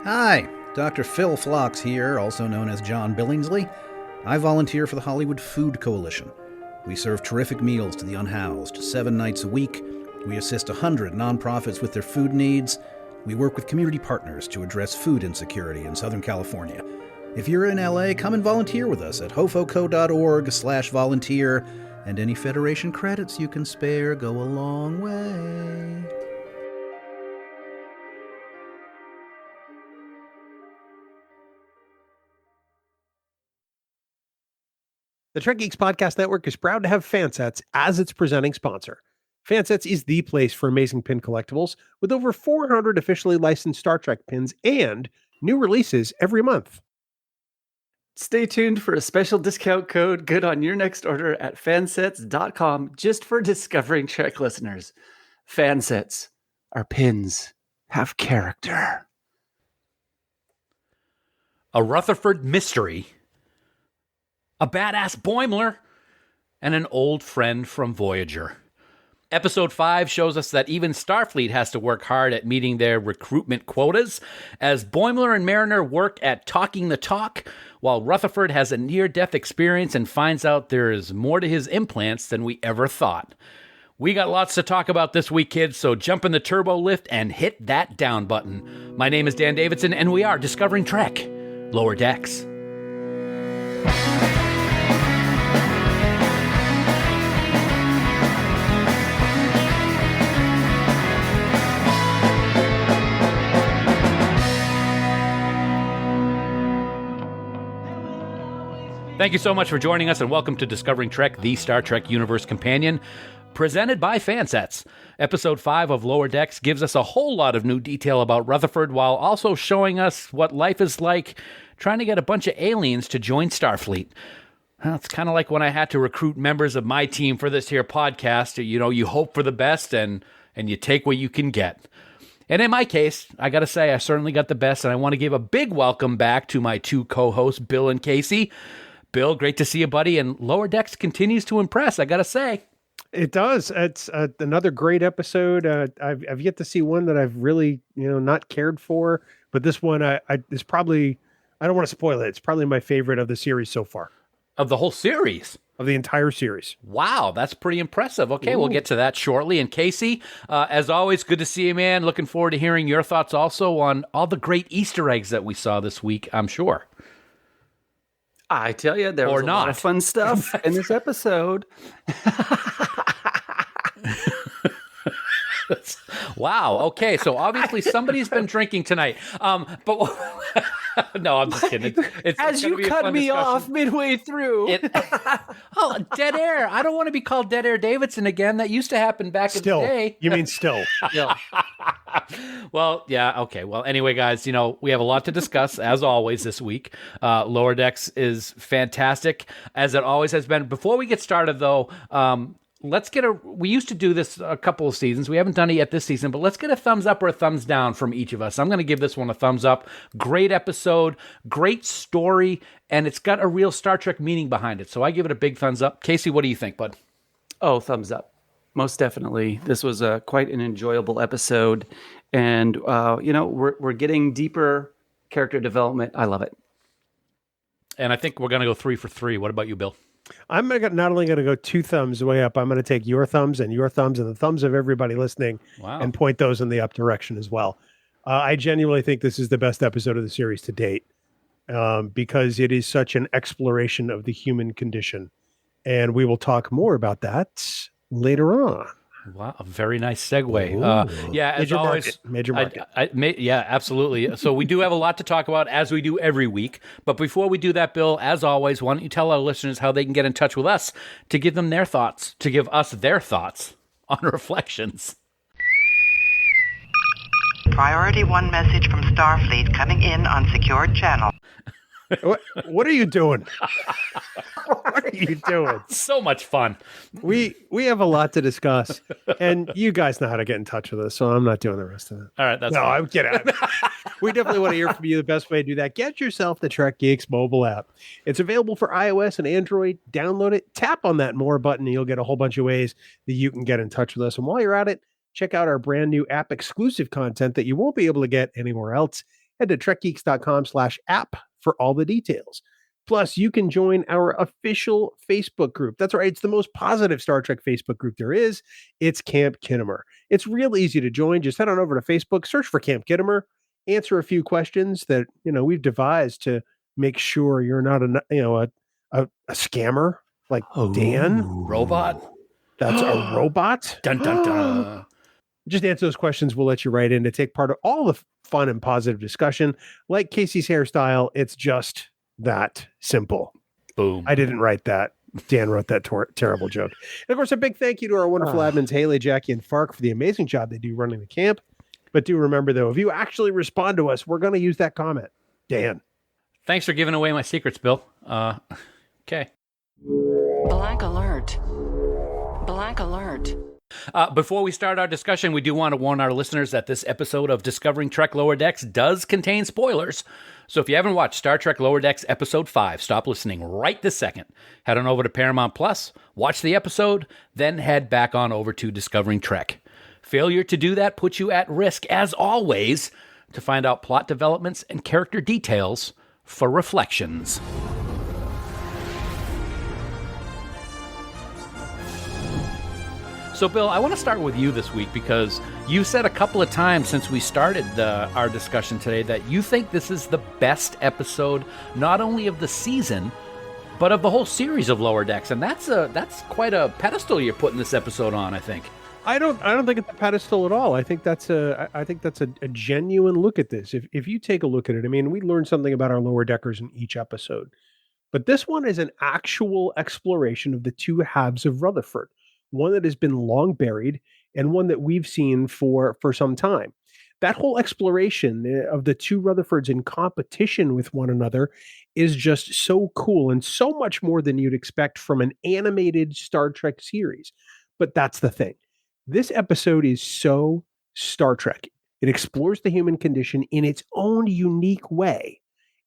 Hi, Dr. Phil Phlox here, also known as John Billingsley. I volunteer for the Hollywood Food Coalition. We serve terrific meals to the unhoused 7 nights a week. We assist 100 nonprofits with their food needs. We work with community partners to address food insecurity in Southern California. If you're in LA, come and volunteer with us at hofoco.org/volunteer, and any Federation credits you can spare go a long way. The Trek Geeks Podcast Network is proud to have Fansets as its presenting sponsor. Fansets is the place for amazing pin collectibles, with over 400 officially licensed Star Trek pins and new releases every month. Stay tuned for a special discount code good on your next order at fansets.com just for Discovering Trek listeners. Fansets, our pins have character. A Rutherford mystery, a badass Boimler, and an old friend from Voyager. Episode 5 shows us that even Starfleet has to work hard at meeting their recruitment quotas, as Boimler and Mariner work at talking the talk, while Rutherford has a near-death experience and finds out there is more to his implants than we ever thought. We got lots to talk about this week, kids, so jump in the turbo lift and hit that down button. My name is Dan Davidson, and we are Discovering Trek Lower Decks. Thank you so much for joining us, and welcome to Discovering Trek, the Star Trek Universe Companion, presented by Fansets. Episode 5 of Lower Decks gives us a whole lot of new detail about Rutherford, while also showing us what life is like trying to get a bunch of aliens to join Starfleet. Well, it's kind of like when I had to recruit members of my team for this here podcast. You know, you hope for the best and you take what you can get. And in my case, I got to say, I certainly got the best, and I want to give a big welcome back to my two co-hosts, Bill and Kasey. Bill, great to see you, buddy, and Lower Decks continues to impress, I got to say. It does. It's another great episode. I've yet to see one that I've really, not cared for, but this one is probably, I don't want to spoil it. It's probably my favorite of the series so far. Of the whole series? Of the entire series. Wow, that's pretty impressive. Okay, Ooh. We'll get to that shortly. And Kasey, as always, good to see you, man. Looking forward to hearing your thoughts also on all the great Easter eggs that we saw this week, I'm sure. I tell you, there was a lot of fun stuff in this episode. Wow. Okay. So obviously somebody's been drinking tonight. But no, I'm just kidding. It's as you cut me off midway through. Dead air. I don't want to be called Dead Air Davidson again. That used to happen back in the day. You mean still? Yeah. Well, yeah. Okay. Well, anyway, guys, we have a lot to discuss as always this week. Lower Decks is fantastic, as it always has been. Before we get started, though, we used to do this a couple of seasons. We haven't done it yet this season, but let's get a thumbs up or a thumbs down from each of us. I'm going to give this one a thumbs up. Great episode, great story, and it's got a real Star Trek meaning behind it. So I give it a big thumbs up. Kasey, what do you think, bud? Oh, thumbs up. Most definitely. This was quite an enjoyable episode. And, we're getting deeper character development. I love it. And I think we're going to go 3 for 3. What about you, Bill? I'm not only going to go 2 thumbs way up, I'm going to take your thumbs and the thumbs of everybody listening and point those in the up direction as well. I genuinely think this is the best episode of the series to date because it is such an exploration of the human condition. And we will talk more about that later on. Wow, a very nice segue. Yeah, as always, major market. Yeah, absolutely. So we do have a lot to talk about, as we do every week. But before we do that, Bill, as always, why don't you tell our listeners how they can get in touch with us to give them their thoughts, to give us their thoughts on Reflections. Priority 1 message from Starfleet coming in on secured channel. What are you doing? What are you doing? So much fun. We have a lot to discuss, and you guys know how to get in touch with us, so I'm not doing the rest of it. All right, that's fine. I'm kidding. We definitely want to hear from you. The best way to do that, get yourself the Trek Geeks mobile app. It's available for iOS and Android. Download it, tap on that More button, and you'll get a whole bunch of ways that you can get in touch with us. And while you're at it, check out our brand new app exclusive content that you won't be able to get anywhere else. Head to trekgeeks.com/app for all the details. Plus, you can join our official Facebook group. That's right. It's the most positive Star Trek Facebook group there is. It's Camp Kittimer. It's real easy to join. Just head on over to Facebook, search for Camp Kittimer, answer a few questions that, we've devised to make sure you're not a scammer like Dan. Robot. That's a robot. Dun, dun, dun. Just answer those questions. We'll let you right in to take part of all the fun and positive discussion. Like Kasey's hairstyle, it's just that simple. Boom. I didn't write that. Dan wrote that terrible joke. And of course, a big thank you to our wonderful admins, Haley, Jackie, and Fark for the amazing job they do running the camp. But do remember, though, if you actually respond to us, we're going to use that comment. Dan. Thanks for giving away my secrets, Bill. Okay. Black alert. Black alert. Before we start our discussion, we do want to warn our listeners that this episode of Discovering Trek Lower Decks does contain spoilers. So if you haven't watched Star Trek Lower Decks Episode 5, stop listening right this second. Head on over to Paramount Plus, watch the episode, then head back on over to Discovering Trek. Failure to do that puts you at risk, as always, to find out plot developments and character details for Reflections. So, Bill, I want to start with you this week because you said a couple of times since we started our discussion today that you think this is the best episode, not only of the season, but of the whole series of Lower Decks, and that's quite a pedestal you're putting this episode on, I think. I don't think it's a pedestal at all. I think that's a genuine look at this. If you take a look at it, I mean, we learned something about our lower deckers in each episode, but this one is an actual exploration of the two halves of Rutherford. One that has been long buried and one that we've seen for some time. That whole exploration of the two Rutherfords in competition with one another is just so cool and so much more than you'd expect from an animated Star Trek series. But that's the thing. This episode is so Star Trek. It explores the human condition in its own unique way.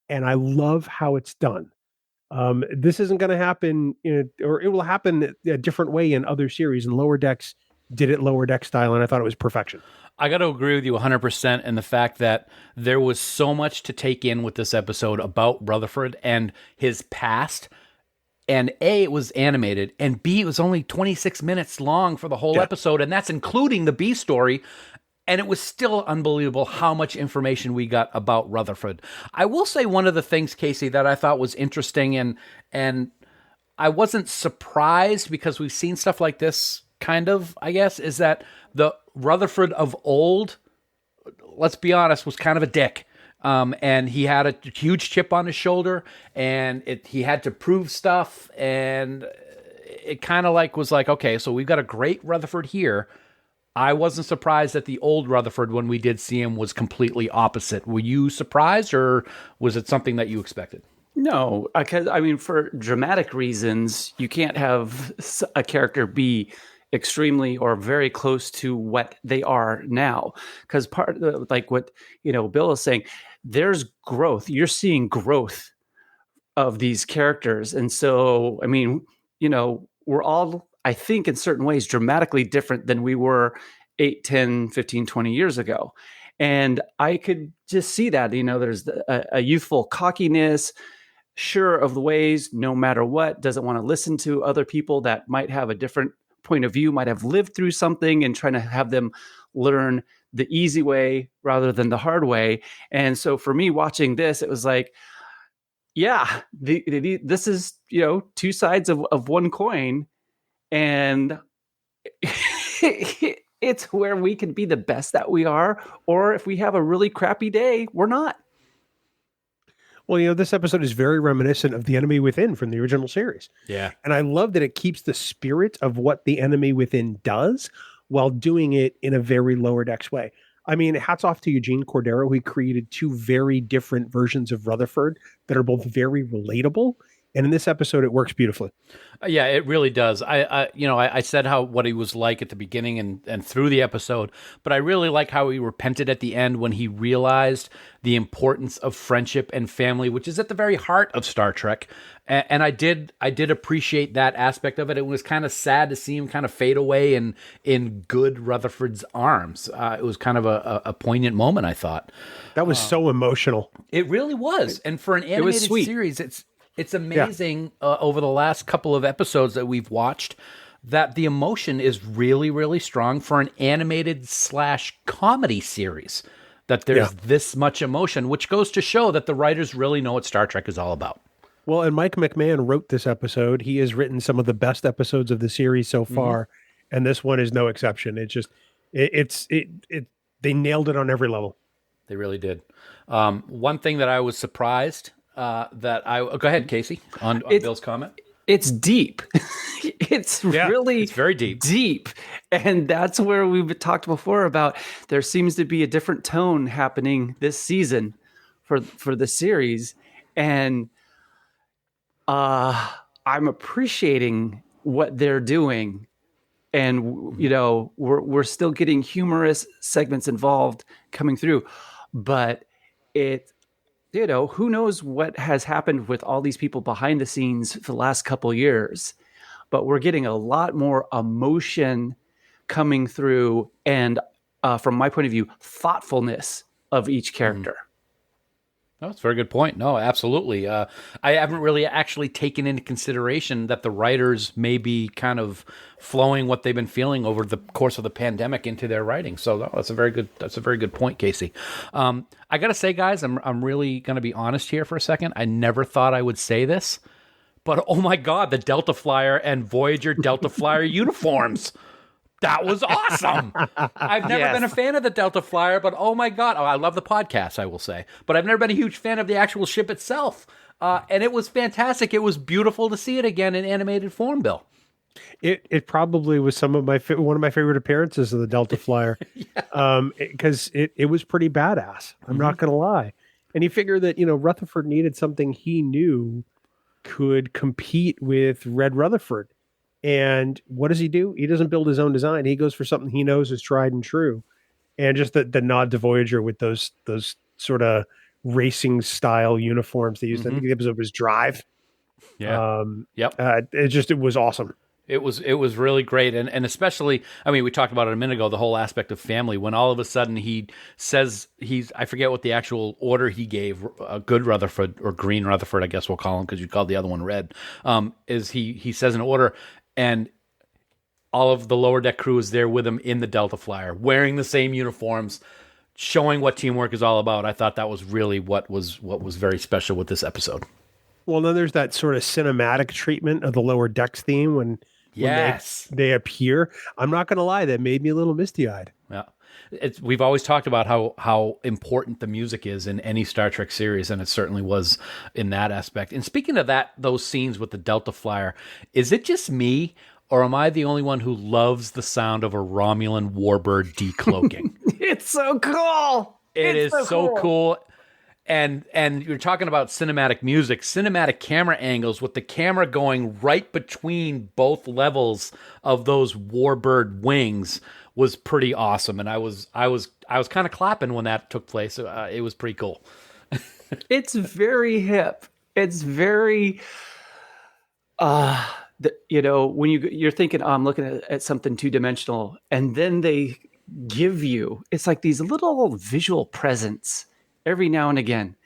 And I love how it's done. This isn't going to happen, or it will happen a different way in other series. And Lower Decks did it Lower Deck style, and I thought it was perfection. I got to agree with you 100% in the fact that there was so much to take in with this episode about Rutherford and his past. And A, it was animated, and B, it was only 26 minutes long for the whole episode, and that's including the B story. And it was still unbelievable how much information we got about Rutherford. I will say one of the things, Kasey, that I thought was interesting, and I wasn't surprised because we've seen stuff like this, kind of, I guess, is that the Rutherford of old, let's be honest, was kind of a dick. And he had a huge chip on his shoulder, and he had to prove stuff, and it kind of was like, okay, so we've got a great Rutherford here. I wasn't surprised that the old Rutherford, when we did see him, was completely opposite. Were you surprised, or was it something that you expected? No, because I mean, for dramatic reasons, you can't have a character be extremely or very close to what they are now. Because part of like what Bill is saying, there's growth. You're seeing growth of these characters, and so I mean, we're all, I think, in certain ways, dramatically different than we were 8, 10, 15, 20 years ago. And I could just see that, there's a youthful cockiness, sure of the ways, no matter what, doesn't want to listen to other people that might have a different point of view, might have lived through something, and trying to have them learn the easy way rather than the hard way. And so for me watching this, it was like, yeah, this is, two sides of one coin. And it's where we can be the best that we are, or if we have a really crappy day, we're not. Well, this episode is very reminiscent of The Enemy Within from the original series. Yeah. And I love that it keeps the spirit of what The Enemy Within does while doing it in a very Lower Decks way. I mean, hats off to Eugene Cordero, who created two very different versions of Rutherford that are both very relatable And in this episode, it works beautifully. Yeah, it really does. I said what he was like at the beginning and through the episode, but I really like how he repented at the end when he realized the importance of friendship and family, which is at the very heart of Star Trek. And I did appreciate that aspect of it. It was kind of sad to see him kind of fade away in good Rutherford's arms. It was kind of a poignant moment, I thought. That was so emotional. It really was. And for an animated series, it's amazing over the last couple of episodes that we've watched that the emotion is really, really strong for an animated / comedy series, that there's this much emotion, which goes to show that the writers really know what Star Trek is all about. Well, and Mike McMahon wrote this episode. He has written some of the best episodes of the series so far, and this one is no exception. It's just, they nailed it on every level. They really did. One thing that I was surprised go ahead, Kasey, on Bill's comment. It's deep. It's very deep. And that's where we've talked before about there seems to be a different tone happening this season for the series. And I'm appreciating what they're doing. And, we're still getting humorous segments involved coming through. But who knows what has happened with all these people behind the scenes for the last couple years, but we're getting a lot more emotion coming through and, from my point of view, thoughtfulness of each character. No, that's a very good point. No, absolutely. I haven't really actually taken into consideration that the writers may be kind of flowing what they've been feeling over the course of the pandemic into their writing. So no, that's a very good point, Kasey. I got to say, guys, I'm really going to be honest here for a second. I never thought I would say this, but oh my God, the Delta Flyer and Voyager Delta Flyer uniforms. That was awesome. I've never been a fan of the Delta Flyer, but oh my God. I love the podcast, I will say. But I've never been a huge fan of the actual ship itself. And it was fantastic. It was beautiful to see it again in animated form, Bill. It probably was one of my favorite appearances of the Delta Flyer. Because it was pretty badass. I'm not going to lie. And he figured that, Rutherford needed something he knew could compete with Red Rutherford. And what does he do? He doesn't build his own design. He goes for something he knows is tried and true. And just the nod to Voyager with those sort of racing style uniforms they used. I think the episode was Drive. Yeah. It was awesome. It was really great. And especially, we talked about it a minute ago, the whole aspect of family, when all of a sudden he says I forget what the actual order he gave, good Rutherford or green Rutherford, I guess we'll call him because you called the other one red, is he says an order and all of the lower deck crew is there with him in the Delta Flyer, wearing the same uniforms, showing what teamwork is all about. I thought that was really what was very special with this episode. Well, then there's that sort of cinematic treatment of the lower decks theme when they appear. I'm not going to lie, that made me a little misty-eyed. Yeah. We've always talked about how important the music is in any Star Trek series, and it certainly was in that aspect. And speaking of those scenes with the Delta Flyer, is it just me, or am I the only one who loves the sound of a Romulan warbird decloaking? It's so cool. It is so cool. And you're talking about cinematic music, cinematic camera angles with the camera going right between both levels of those warbird wings was pretty awesome. And I was kind of clapping when that took place. It was pretty cool. It's very hip. It's very, when you're thinking, I'm looking at something two-dimensional, and then they give you, it's like these little visual presents every now and again,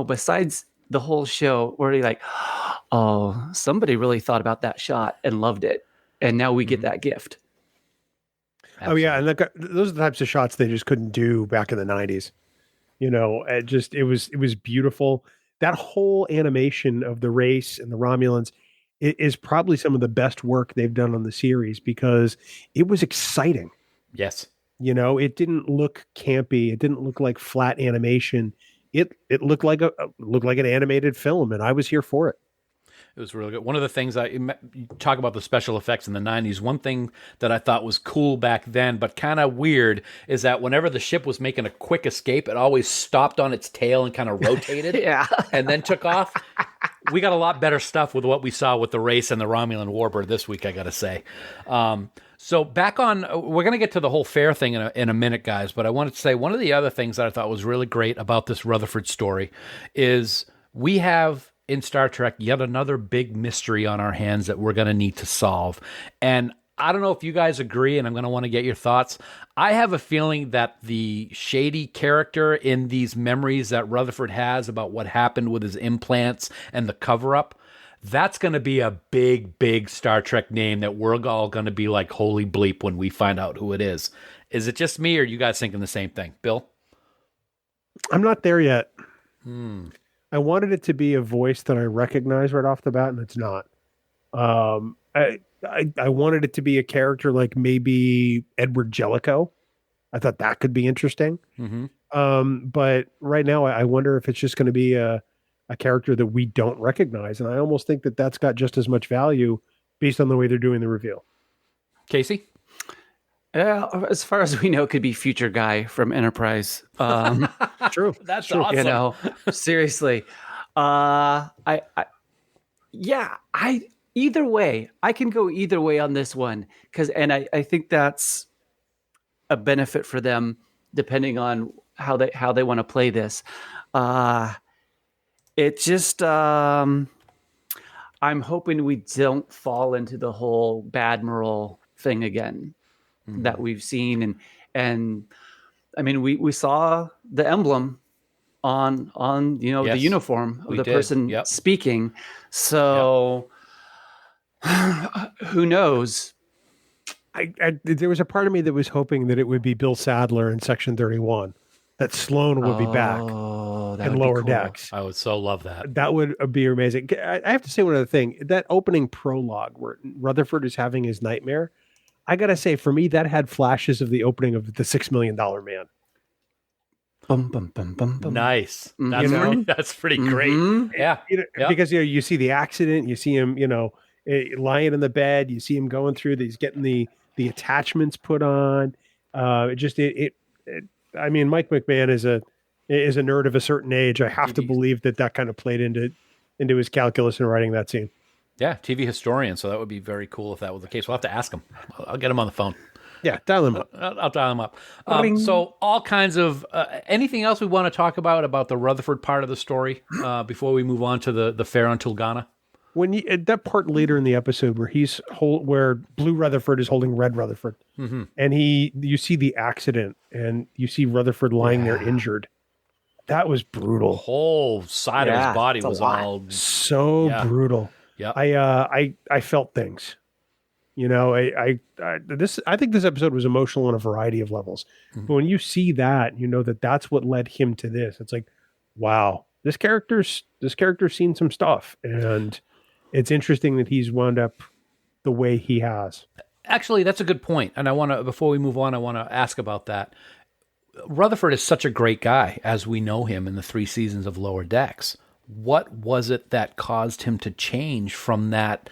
besides the whole show where you're like, oh, somebody really thought about that shot and loved it. And now we get that gift. Absolutely. Oh yeah. And those are the types of shots they just couldn't do back in the 90s. It was beautiful. That whole animation of the race and the Romulans is probably some of the best work they've done on the series because it was exciting. Yes. It didn't look campy. It didn't look like flat animation. It looked like an animated film, and I was here for it. It was really good. One of the things you talk about the special effects in the 90s, one thing that I thought was cool back then, but kind of weird, is that whenever the ship was making a quick escape, it always stopped on its tail and kind of rotated and then took off. we got a lot better stuff with what we saw with the race and the Romulan Warbird this week, I got to say. So back on, we're going to get to the whole fair thing in a minute, guys, but I wanted to say one of the other things that I thought was really great about this Rutherford story is we have in Star Trek yet another big mystery on our hands that we're going to need to solve. And I don't know if you guys agree, and I'm going to want to get your thoughts. I have a feeling that the shady character in these memories that Rutherford has about what happened with his implants and the cover-up, that's going to be a big, big Star Trek name that we're all going to be like, holy bleep, when we find out who it is. Is it just me, or are you guys thinking the same thing? Bill? I'm not there yet. I wanted it to be a voice that I recognize right off the bat, and it's not. I wanted it to be a character like maybe Edward Jellicoe. I thought that could be interesting. But right now, I wonder if it's just going to be a character that we don't recognize. And I almost think that that's got just as much value based on the way they're doing the reveal. Casey? As far as we know, it could be future guy from Enterprise. True. That's true. awesome. You know, seriously. Either way, I can go either way on this one and I think that's a benefit for them depending on how they want to play this. It just I'm hoping we don't fall into the whole Badmiral thing again that we've seen and I mean we saw the emblem on the uniform of the person speaking. So who knows? There was a part of me that was hoping that it would be Bill Sadler in Section 31, that Sloan would be back in Lower Decks. I would so love that. That would be amazing. I have to say one other thing. That opening prologue where Rutherford is having his nightmare, I got to say, for me, that had flashes of the opening of The $6 Million Man. Bum, bum, bum, bum, bum. Nice. That's pretty great. Yeah. Because you see the accident, you see him, lying in the bed, you see him going through he's getting the attachments put on. I mean, Mike McMahon is a nerd of a certain age. I have to believe that kind of played into his calculus in writing that scene. Yeah, TV historian. So that would be very cool if that was the case. We'll have to ask him. I'll get him on the phone. Yeah, dial him up. I'll dial him up. So all kinds of anything else we want to talk about the Rutherford part of the story before we move on to the fair on Tulgana? When that part later in the episode where Blue Rutherford is holding Red Rutherford, and you see the accident and you see Rutherford lying there injured. That was brutal. The whole side of his body was all so brutal. Yeah, I felt things. I think this episode was emotional on a variety of levels. But when you see that, that's what led him to this. It's like, wow, this character's seen some stuff, and it's interesting that he's wound up the way he has. Actually, that's a good point. And before we move on, I want to ask about that. Rutherford is such a great guy as we know him in the 3 seasons of Lower Decks. What was it that caused him to change from that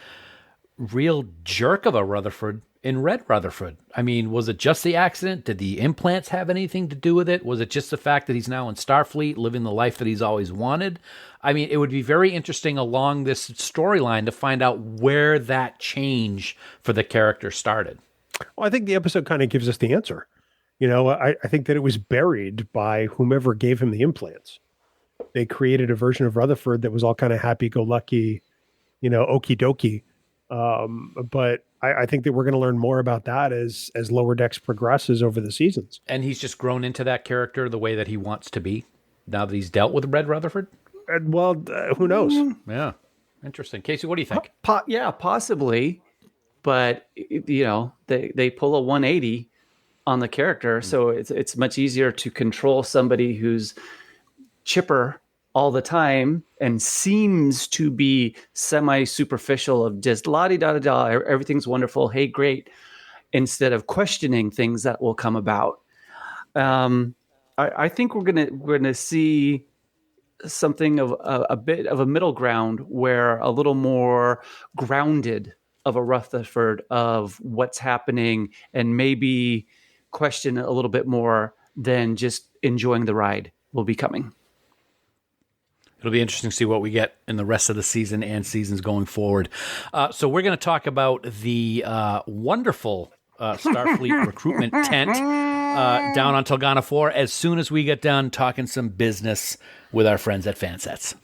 real jerk of a Rutherford in Red Rutherford? I mean, was it just the accident? Did the implants have anything to do with it? Was it just the fact that he's now in Starfleet, living the life that he's always wanted? I mean, it would be very interesting along this storyline to find out where that change for the character started. Well, I think the episode kind of gives us the answer. I think that it was buried by whomever gave him the implants. They created a version of Rutherford that was all kind of happy-go-lucky, okie dokie. But I think that we're going to learn more about that as Lower Decks progresses over the seasons. And he's just grown into that character the way that he wants to be now that he's dealt with Red Rutherford? Who knows? Yeah. Interesting. Casey, what do you think? Yeah, possibly. But, they pull a 180 on the character. So it's much easier to control somebody who's chipper all the time and seems to be semi-superficial of just la-di-da-da-da, everything's wonderful, hey, great, instead of questioning things that will come about. I think we're gonna see something of a bit of a middle ground where a little more grounded of a Rutherford of what's happening and maybe question a little bit more than just enjoying the ride will be coming. It'll be interesting to see what we get in the rest of the season and seasons going forward. So we're going to talk about the wonderful Starfleet Recruitment Tent down on Tulgana IV as soon as we get done talking some business with our friends at Fansets.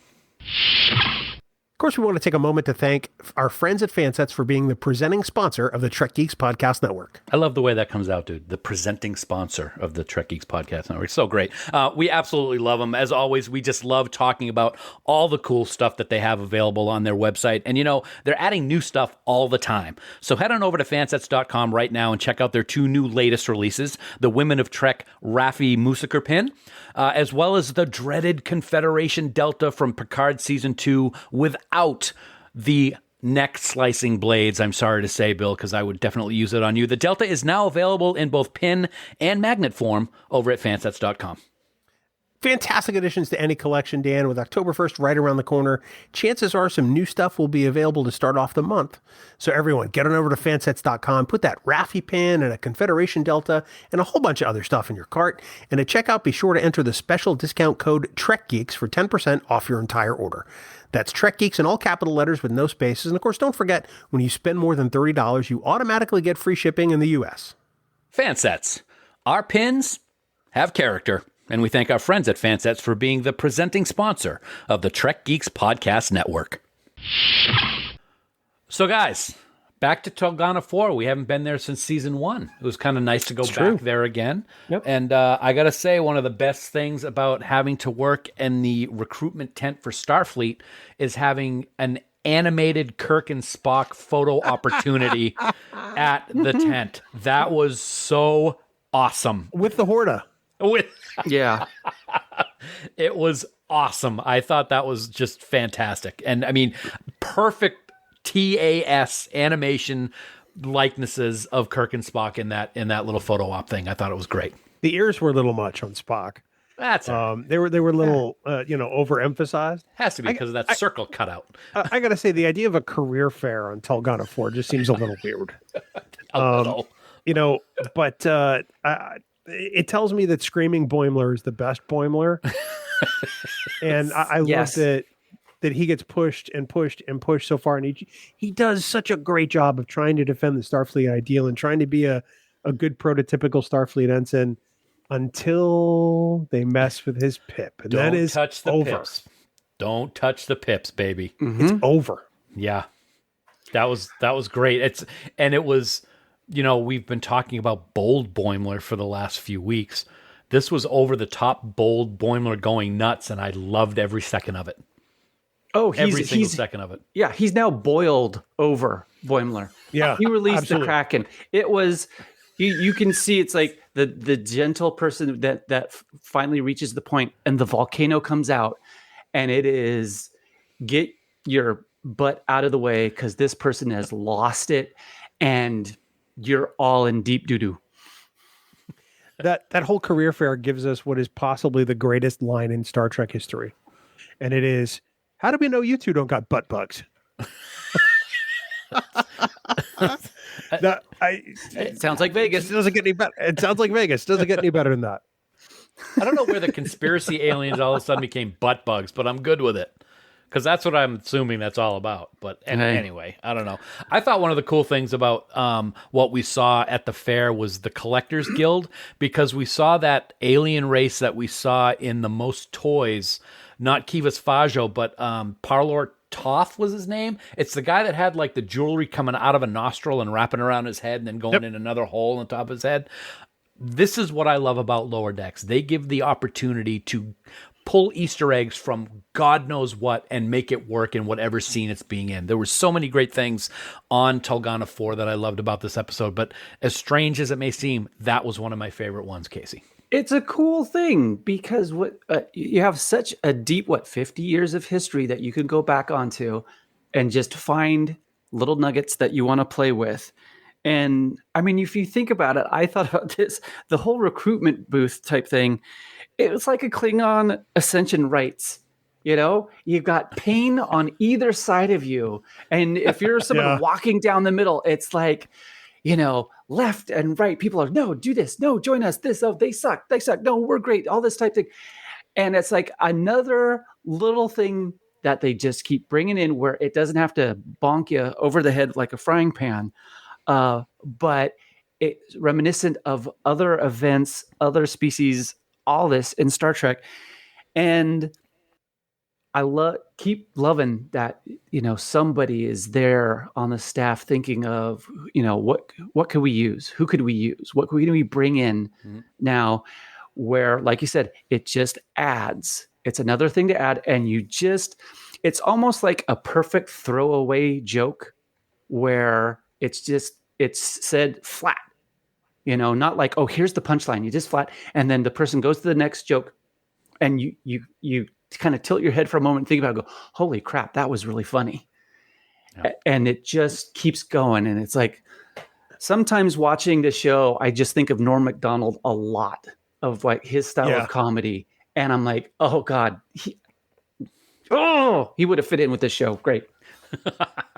Of course, we want to take a moment to thank our friends at Fansets for being the presenting sponsor of the Trek Geeks Podcast Network. I love the way that comes out, dude. The presenting sponsor of the Trek Geeks Podcast Network. So great. We absolutely love them. As always, we just love talking about all the cool stuff that they have available on their website. And, you know, they're adding new stuff all the time. So head on over to fansets.com right now and check out their 2 new latest releases, the Women of Trek Raffi Musiker pin, as well as the dreaded Confederation Delta from Picard Season 2 without the neck-slicing blades, I'm sorry to say, Bill, because I would definitely use it on you. The Delta is now available in both pin and magnet form over at fansets.com. Fantastic additions to any collection, Dan. With October 1st right around the corner, chances are some new stuff will be available to start off the month. So everyone, get on over to fansets.com, put that Raffi pin and a Confederation Delta and a whole bunch of other stuff in your cart. And at checkout, be sure to enter the special discount code TrekGeeks for 10% off your entire order. That's Trek Geeks in all capital letters with no spaces. And of course, don't forget, when you spend more than $30, you automatically get free shipping in the U.S. Fansets. Our pins have character. And we thank our friends at Fansets for being the presenting sponsor of the Trek Geeks Podcast Network. So, guys, back to Tulgana IV. We haven't been there since season 1. It was kind of nice to go back there again. Yep. And I got to say, one of the best things about having to work in the recruitment tent for Starfleet is having an animated Kirk and Spock photo opportunity at the tent. That was so awesome. With the Horta. Yeah. It was awesome. I thought that was just fantastic. And I mean, perfect TAS animation likenesses of Kirk and Spock in that little photo op thing. I thought it was great. The ears were a little much on Spock. That's they were a little overemphasized. Has to be because of that circle cutout. I got to say, the idea of a career fair on Tulgana IV just seems a little weird. A little. But it tells me that Screaming Boimler is the best Boimler. And I love that he gets pushed and pushed and pushed so far. And he does such a great job of trying to defend the Starfleet ideal and trying to be a good prototypical Starfleet ensign until they mess with his pip. And Don't that is touch the over. pips. Don't touch the pips, baby. Mm-hmm. It's over. Yeah. That was great. It was, we've been talking about bold Boimler for the last few weeks. This was over the top bold Boimler going nuts, and I loved every second of it. Oh, every single second of it. Yeah, he's now boiled over Boimler. Yeah, he released absolutely. the Kraken. It was you can see it's like the gentle person that finally reaches the point, and the volcano comes out, and it is get your butt out of the way because this person has lost it, and you're all in deep doo-doo. That whole career fair gives us what is possibly the greatest line in Star Trek history. And it is, how do we know you two don't got butt bugs? It sounds like Vegas. It doesn't get any better. It sounds like Vegas. It doesn't get any better than that. I don't know where the conspiracy aliens all of a sudden became butt bugs, but I'm good with it. Because that's what I'm assuming that's all about. But anyway, I don't know. I thought one of the cool things about what we saw at the fair was the Collectors Guild, because we saw that alien race that we saw in the most toys, not Kivas Fajo, but Parlor Toth was his name. It's the guy that had like the jewelry coming out of a nostril and wrapping around his head and then going in another hole on top of his head. This is what I love about Lower Decks. They give the opportunity to pull Easter eggs from God knows what and make it work in whatever scene it's being in. There were so many great things on Tulgana IV that I loved about this episode, but as strange as it may seem, that was one of my favorite ones, Kasey. It's a cool thing because you have such a deep, 50 years of history that you can go back onto and just find little nuggets that you want to play with. And I mean, if you think about it, I thought about this, the whole recruitment booth type thing. It was like a Klingon ascension rites. You've got pain on either side of you. And if you're someone walking down the middle, it's like, left and right. People are, no, do this. No, join us. This. Oh, they suck. No, we're great. All this type thing. And it's like another little thing that they just keep bringing in where it doesn't have to bonk you over the head like a frying pan, but it's reminiscent of other events, other species, all this in Star Trek. And I keep loving that, somebody is there on the staff thinking of, what could we use? Who could we use? What could we bring in now? Where, like you said, it just adds. It's another thing to add. And it's almost like a perfect throwaway joke where it's said flat, not like, oh, here's the punchline. You just flat. And then the person goes to the next joke and you kind of tilt your head for a moment and think about it, go, holy crap, that was really funny. Yeah. And it just keeps going. And it's like, sometimes watching the show, I just think of Norm Macdonald a lot, of like his style of comedy. And I'm like, oh God, he would have fit in with this show. Great.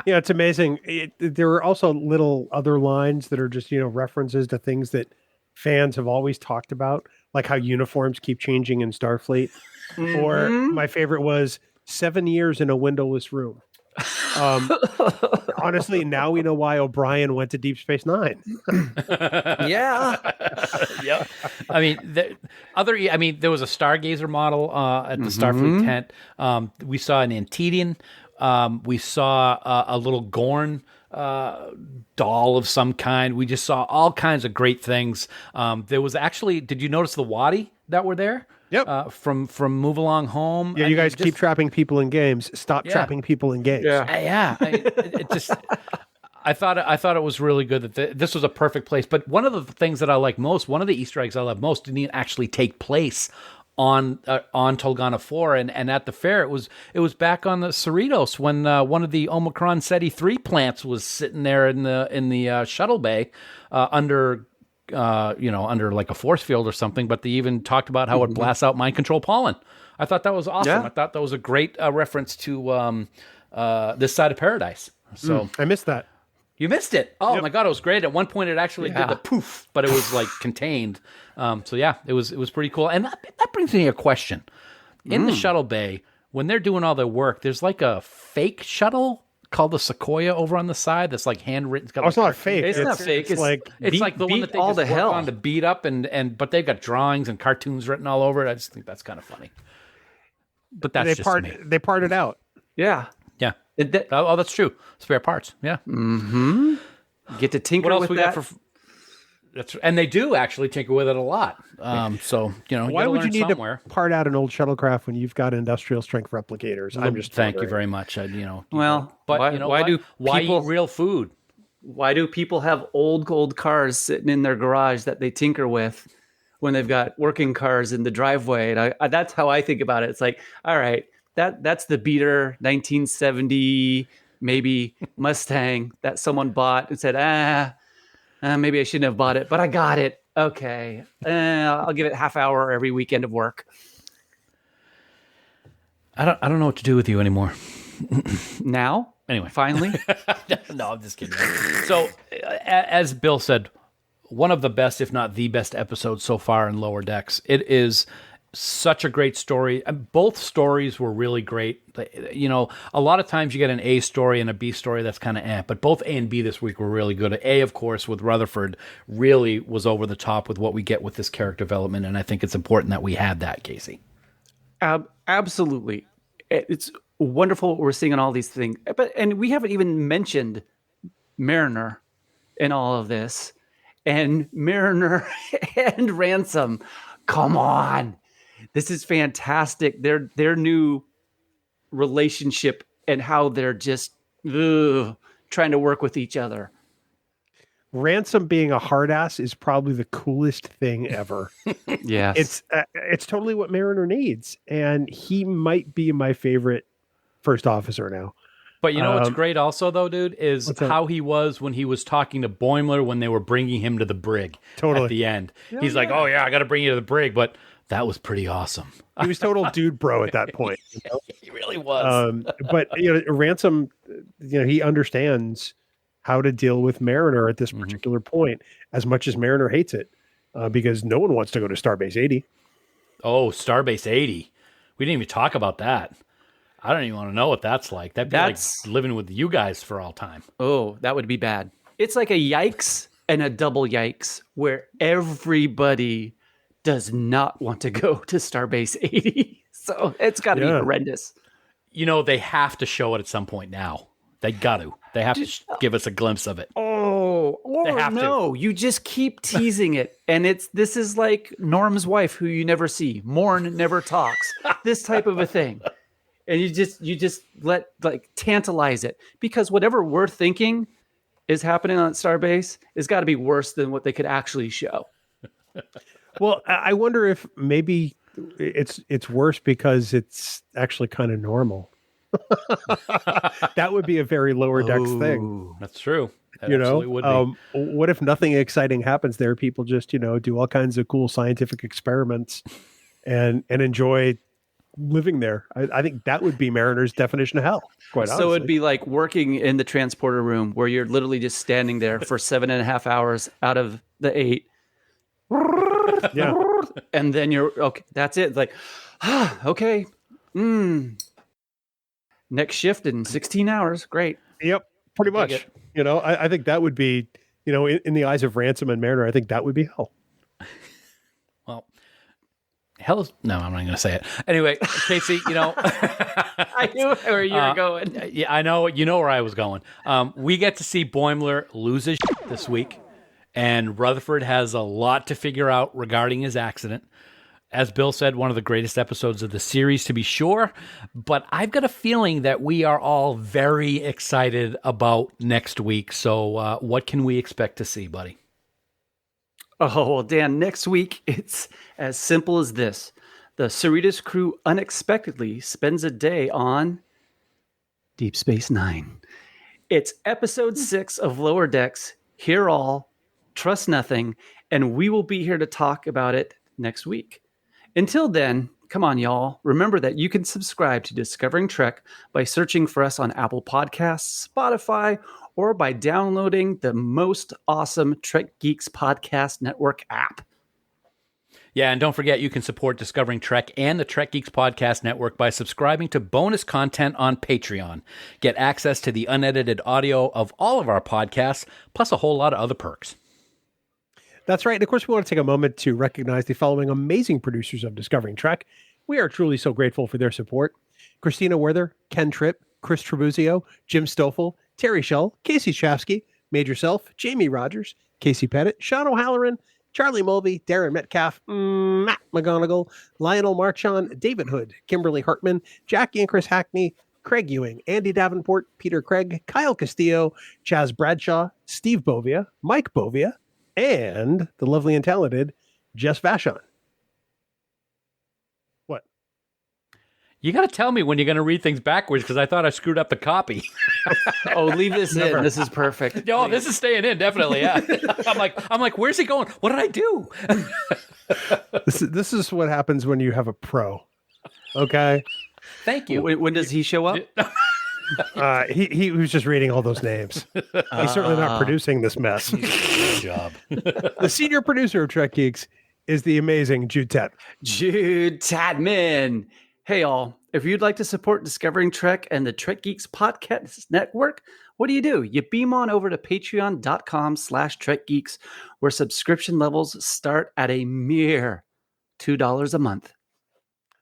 Yeah, it's amazing. There are also little other lines that are just, references to things that fans have always talked about, like how uniforms keep changing in Starfleet. Mm-hmm. Or my favorite was 7 years in a windowless room. Honestly, now we know why O'Brien went to Deep Space Nine. Yeah. I mean, there was a Stargazer model at the Starfleet tent. We saw an Antedian. We saw a little Gorn doll of some kind. We just saw all kinds of great things. There was actually, did you notice the Wadi that were there? Yep. From Move Along Home. Yeah, you guys keep trapping people in games. Stop trapping people in games. Yeah. I thought it was really good that this was a perfect place. But one of the things that I like most, one of the Easter eggs I love most, didn't actually take place on Tulgana IV and at the fair. It was back on the Cerritos when one of the Omicron Ceti 3 plants was sitting there in the shuttle bay under like a force field or something, but they even talked about how it blasts out mind control pollen. I thought that was awesome. Yeah. I thought that was a great reference to This Side of Paradise. So I missed that. You missed it. Oh my God, it was great. At one point it actually did the poof, but it was like contained. So yeah, it was pretty cool. And that brings me a question. In the shuttle bay, when they're doing all their work, there's like a fake shuttle called the Sequoia over on the side that's like handwritten. It's not fake. It's not fake. It's like the one that they just work on to beat up but they've got drawings and cartoons written all over it. I just think that's kind of funny. But that's they parted out. Yeah. Yeah. That's true. Spare parts. Yeah. Mm-hmm. Get to tinker with that. And they do actually tinker with it a lot. So, why would you need to part out an old shuttlecraft when you've got industrial strength replicators? I'm just thank you very much. Why eat real food? Why do people have old cars sitting in their garage that they tinker with when they've got working cars in the driveway? And that's how I think about it. It's like, all right, that's the beater 1970 maybe Mustang that someone bought and said, maybe I shouldn't have bought it, but I got it. Okay. I'll give it half hour every weekend of work. I don't know what to do with you anymore. Now? Anyway. Finally? No, I'm just kidding. So, as Bill said, one of the best, if not the best episode so far in Lower Decks. It is such a great story. Both stories were really great. A lot of times you get an A story and a B story that's kind of but both A and B this week were really good. A, of course, with Rutherford really was over the top with what we get with this character development, and I think it's important that we had that, Kasey. Absolutely. It's wonderful what we're seeing on all these things. And we haven't even mentioned Mariner in all of this. And Mariner and Ransom, come on. This is fantastic. Their new relationship and how they're just trying to work with each other. Ransom being a hard ass is probably the coolest thing ever. Yes. It's totally what Mariner needs. And he might be my favorite first officer now. But you know what's great also, though, dude, is how he was when he was talking to Boimler when they were bringing him to the brig at the end. Yeah, he's like, oh, yeah, I got to bring you to the brig. But that was pretty awesome. He was total dude bro at that point. He really was. But, Ransom, he understands how to deal with Mariner at this particular point, as much as Mariner hates it, because no one wants to go to Starbase 80. Oh, Starbase 80. We didn't even talk about that. I don't even want to know what that's like. That'd be like living with you guys for all time. Oh, that would be bad. It's like a yikes and a double yikes where everybody does not want to go to Starbase 80. So it's got to be horrendous. You know, they have to show it at some point now. They got to. They have to give us a glimpse of it. Oh, or no. You just keep teasing it. And this is like Norm's wife, who you never see. Morn never talks. This type of a thing. And you just let tantalize it, because whatever we're thinking is happening on Starbase has got to be worse than what they could actually show. Well, I wonder if maybe it's worse because it's actually kind of normal. That would be a very Lower Decks thing. That's true. That would be. What if nothing exciting happens there? People just do all kinds of cool scientific experiments and enjoy living there. I think that would be Mariner's definition of hell. Quite honestly. So it'd be like working in the transporter room where you're literally just standing there for 7.5 hours out of the 8. Yeah. And then you're okay. That's it. Like, okay. Next shift in 16 hours. Great. Yep. Pretty much. I think that would be, in the eyes of Ransom and Mariner, I think that would be hell. Well, hell is... No, I'm not going to say it. Anyway, Kasey, I knew where you were going. Yeah, I know. You know where I was going. We get to see Boimler lose his shit this week, and Rutherford has a lot to figure out regarding his accident. As Bill said, one of the greatest episodes of the series, to be sure, but I've got a feeling that we are all very excited about next week. So what can we expect to see, buddy? Oh, well, Dan, next week, it's as simple as this. The Cerritos crew unexpectedly spends a day on Deep Space Nine. It's episode 6 of Lower Decks. Hear all, trust nothing, and we will be here to talk about it next week. Until then, come on, y'all. Remember that you can subscribe to Discovering Trek by searching for us on Apple Podcasts, Spotify, or by downloading the most awesome Trek Geeks Podcast Network app. Yeah, and don't forget, you can support Discovering Trek and the Trek Geeks Podcast Network by subscribing to bonus content on Patreon. Get access to the unedited audio of all of our podcasts, plus a whole lot of other perks. That's right. And of course, we want to take a moment to recognize the following amazing producers of Discovering Trek. We are truly so grateful for their support. Christina Werther, Ken Tripp, Chris Trebuzio, Jim Stoffel, Terry Schell, Casey Chafsky, Major Self, Jamie Rogers, Casey Pettit, Sean O'Halloran, Charlie Mulvey, Darren Metcalf, Matt McGonigal, Lionel Marchand, David Hood, Kimberly Hartman, Jackie and Chris Hackney, Craig Ewing, Andy Davenport, Peter Craig, Kyle Castillo, Chaz Bradshaw, Steve Bovia, Mike Bovia, and the lovely and talented Jess Vashon. What? You got to tell me when you're going to read things backwards, because I thought I screwed up the copy. Oh, leave this in. This is perfect. No, this is staying in, definitely. Yeah. I'm like, where's he going? What did I do? This is what happens when you have a pro. Okay. Thank you. When does he show up? He was just reading all those names. He's certainly not producing this mess. Good job. The senior producer of Trek Geeks is the amazing Jude Tat. Jude Tatman. Hey, all. If you'd like to support Discovering Trek and the Trek Geeks Podcast Network, what do? You beam on over to patreon.com/TrekGeeks, where subscription levels start at a mere $2 a month.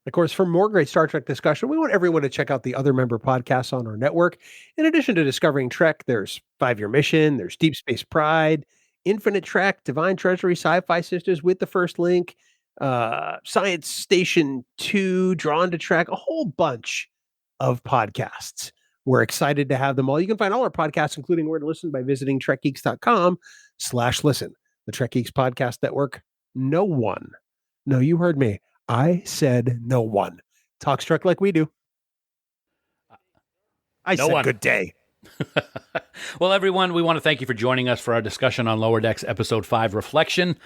Of course, for more great Star Trek discussion, we want everyone to check out the other member podcasts on our network. In addition to Discovering Trek, there's 5-Year Mission, there's Deep Space Pride, Infinite Trek, Divine Treasury, Sci-Fi Sisters with the First Link, Science Station 2, Drawn to Trek, a whole bunch of podcasts. We're excited to have them all. You can find all our podcasts, including where to listen, by visiting trekgeeks.com/listen. The Trek Geeks Podcast Network. No one. No, you heard me. I said no one talks Trek like we do. I no said one. Good day. Well, everyone, we want to thank you for joining us for our discussion on Lower Decks Episode 5 Reflection.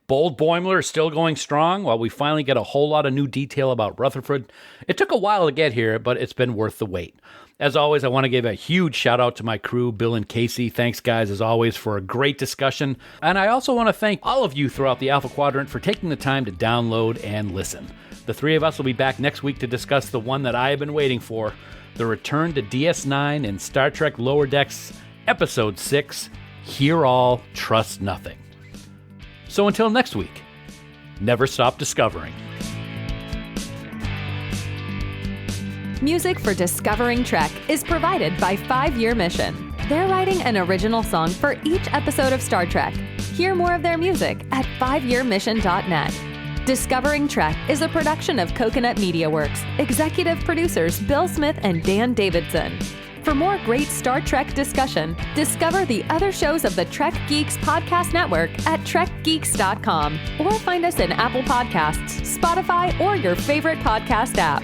Bold Boimler is still going strong while we finally get a whole lot of new detail about Rutherford. It took a while to get here, but it's been worth the wait. As always, I want to give a huge shout out to my crew, Bill and Kasey. Thanks, guys, as always, for a great discussion. And I also want to thank all of you throughout the Alpha Quadrant for taking the time to download and listen. The three of us will be back next week to discuss the one that I have been waiting for, the return to DS9 in Star Trek Lower Decks Episode 6, Hear All, Trust Nothing. So until next week, never stop discovering. Music for Discovering Trek is provided by 5 Year Mission. They're writing an original song for each episode of Star Trek. Hear more of their music at 5yearmission.net. Discovering Trek is a production of Coconut Media Works. Executive producers Bill Smith and Dan Davidson. For more great Star Trek discussion, discover the other shows of the Trek Geeks Podcast Network at trekgeeks.com or find us in Apple Podcasts, Spotify, or your favorite podcast app.